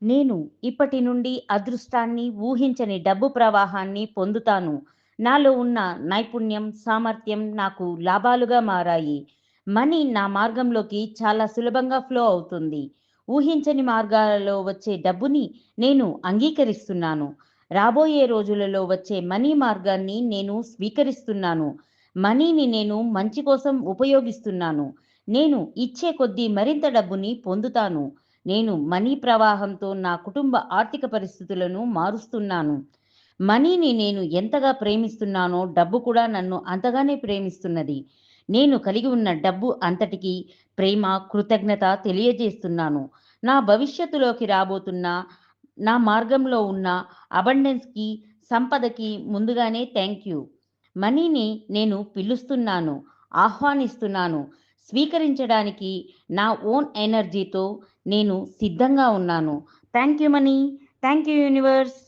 నేను ఇప్పటి నుండి అదృష్టాన్ని, ఊహించని డబ్బు ప్రవాహాన్ని పొందుతాను. నాలో ఉన్న నైపుణ్యం, సామర్థ్యం నాకు లాభాలుగా మారాయి. మనీ నా మార్గంలోకి చాలా సులభంగా ఫ్లో అవుతుంది. ఊహించని మార్గాలలో వచ్చే డబ్బుని నేను అంగీకరిస్తున్నాను. రాబోయే రోజులలో వచ్చే మనీ మార్గాన్ని నేను స్వీకరిస్తున్నాను. మనీని నేను మంచి కోసం ఉపయోగిస్తున్నాను. నేను ఇచ్చే కొద్దీ మరింత డబ్బుని పొందుతాను. నేను మనీ ప్రవాహంతో నా కుటుంబ ఆర్థిక పరిస్థితులను మారుస్తున్నాను. మనీని నేను ఎంతగా ప్రేమిస్తున్నానో డబ్బు కూడా నన్ను అంతగానే ప్రేమిస్తున్నది. నేను కలిగి ఉన్న డబ్బు అంతటికి ప్రేమ, కృతజ్ఞత తెలియజేస్తున్నాను. నా భవిష్యత్తులోకి రాబోతున్న నా మార్గంలో ఉన్న అబండెన్స్‌కి, సంపదకి ముందుగానే థాంక్ యూ. మనీని నేను పిలుస్తున్నాను, ఆహ్వానిస్తున్నాను. స్వీకరించడానికి నా ఓన్ ఎనర్జీతో నేను సిద్ధంగా ఉన్నాను. Thank you money. Thank you universe.